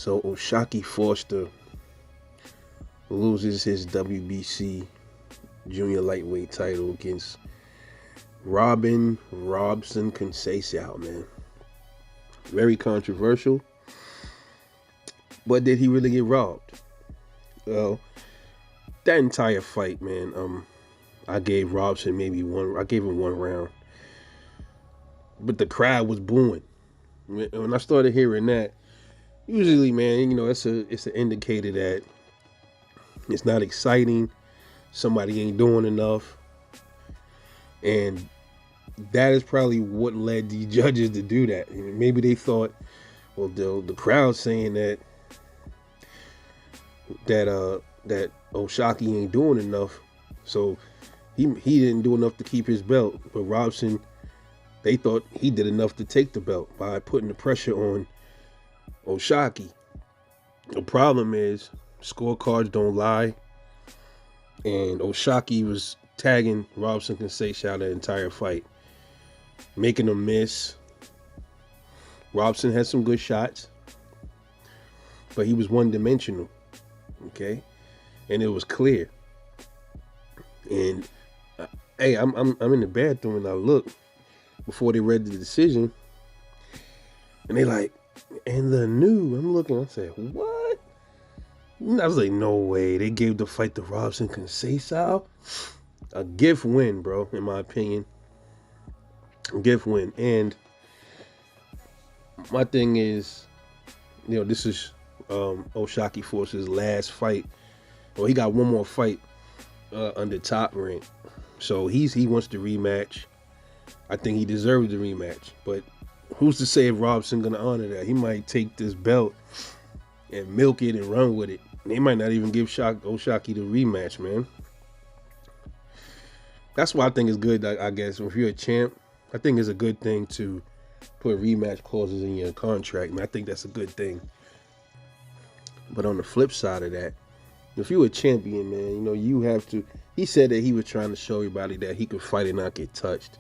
So Oshaki Foster loses his WBC junior lightweight title against Robin Robson Conceição, man. Very controversial. But did he really get robbed? Well, that entire fight, man, I gave Robson I gave him one round. But the crowd was booing. When I started hearing that, usually, man, it's an indicator that it's not exciting. Somebody ain't doing enough. And that is probably what led the judges to do that. Maybe they thought, well, the crowd saying that Oshaki ain't doing enough, so he didn't do enough to keep his belt. But Robson, they thought he did enough to take the belt by putting the pressure on Oshaki. The problem is scorecards don't lie, and Oshaki was tagging Robson Conceição the entire fight, making him miss. Robson had some good shots, but he was one-dimensional, okay? And it was clear. And hey, I'm in the bathroom and I look before they read the decision, and they like, and the new. I'm looking. I said, what? I was like, no way. They gave the fight to Robson Conceição. A gift win, bro. In my opinion, a gift win. And my thing is, this is Oshaki Foster's last fight. Well, he got one more fight under Top Rank, so he wants the rematch. I think he deserves the rematch, but who's to say if Robson gonna honor that? He might take this belt and milk it and run with it. They might not even give Oshaki the rematch, man. That's why I think it's good. I guess if you're a champ, I think it's a good thing to put rematch clauses in your contract. And I think that's a good thing. But on the flip side of that, if you're a champion, man, you have to. He said that he was trying to show everybody that he could fight and not get touched.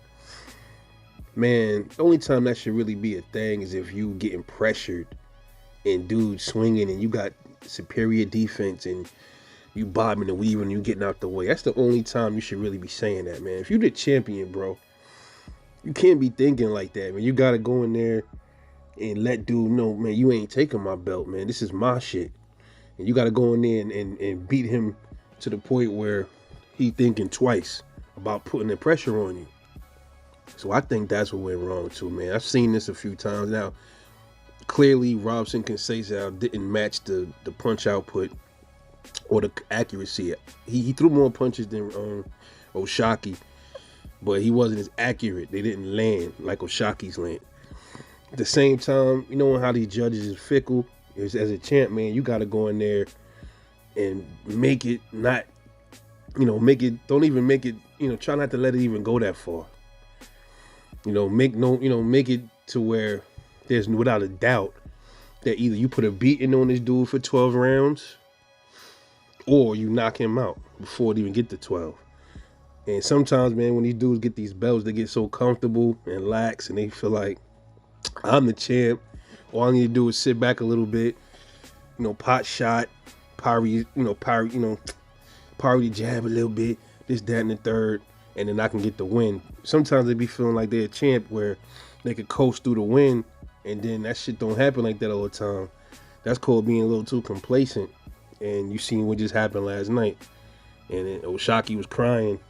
Man, the only time that should really be a thing is if you getting pressured and dudes swinging and you got superior defense and you bobbing and weaving and you getting out the way. That's the only time you should really be saying that, man. If you're the champion, bro, you can't be thinking like that, man. You got to go in there and let dude know, man, you ain't taking my belt, man. This is my shit. And you got to go in there and beat him to the point where he thinking twice about putting the pressure on you. So I think that's what went wrong too, man. I've seen this a few times now. Clearly, Robson Conceição didn't match the punch output or the accuracy. He threw more punches than Oshaki, but he wasn't as accurate. They didn't land like Oshaki's land. At the same time, you know how these judges is fickle. As a champ, man, you got to go in there and make it not, don't even make it, try not to let it even go that far. Make it to where there's without a doubt that either you put a beating on this dude for 12 rounds or you knock him out before it even get to 12. And sometimes, man, when these dudes get these belts, they get so comfortable and lax and they feel like, I'm the champ. All I need to do is sit back a little bit, pot shot, parry the jab a little bit, this, that, and the third, and then I can get the win. Sometimes they be feeling like they're a champ where they could coast through the win, and then that shit don't happen like that all the time. That's called being a little too complacent. And you seen what just happened last night. And then Oshaki was crying.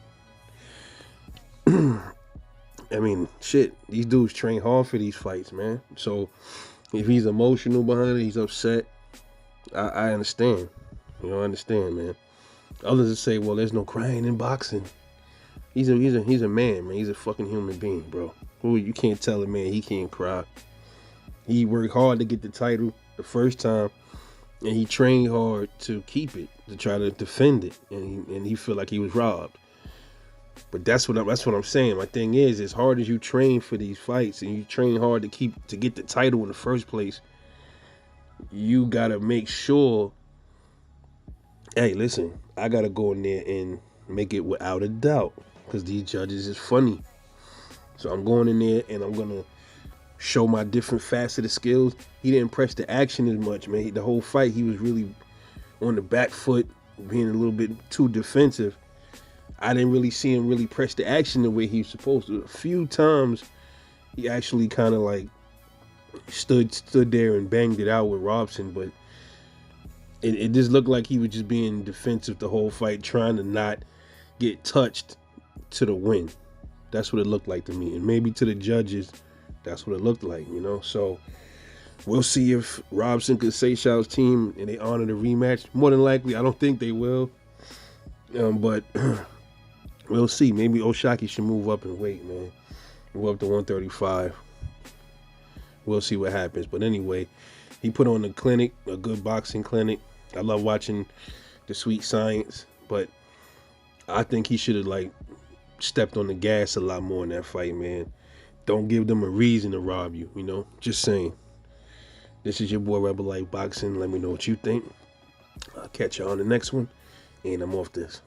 I mean, shit, these dudes train hard for these fights, man. So if he's emotional behind it, he's upset, I understand. I understand, man. Others will say, well, there's no crying in boxing. He's a man, man. He's a fucking human being, bro. You can't tell a man he can't cry. He worked hard to get the title the first time, and he trained hard to keep it, to try to defend it, and he felt like he was robbed. But that's what I'm saying. My thing is, as hard as you train for these fights and you train hard to get the title in the first place, you gotta make sure, hey, listen, I gotta go in there and make it without a doubt, because these judges is funny. So I'm going in there and I'm gonna show my different faceted skills. He didn't press the action as much, man. The whole fight, he was really on the back foot, being a little bit too defensive. I didn't really see him really press the action the way he was supposed to. A few times, he actually kind of like stood there and banged it out with Robson, but it just looked like he was just being defensive the whole fight, trying to not get touched to the win. That's what it looked like to me, and maybe to the judges, that's what it looked like, you know. So we'll see if Robson could Seychelles team and they honor the rematch. More than likely, I don't think they will, but we'll see. Maybe O'Shaquie should move up and weight, man. Move up to 135. We'll see what happens. But anyway, he put on a clinic, a good boxing clinic. I love watching the Sweet Science, but I think he should have like stepped on the gas a lot more in that fight, man. Don't give them a reason to rob you, you know? Just saying. This is your boy Rebel Life Boxing. Let me know what you think. I'll catch you on the next one, and I'm off this.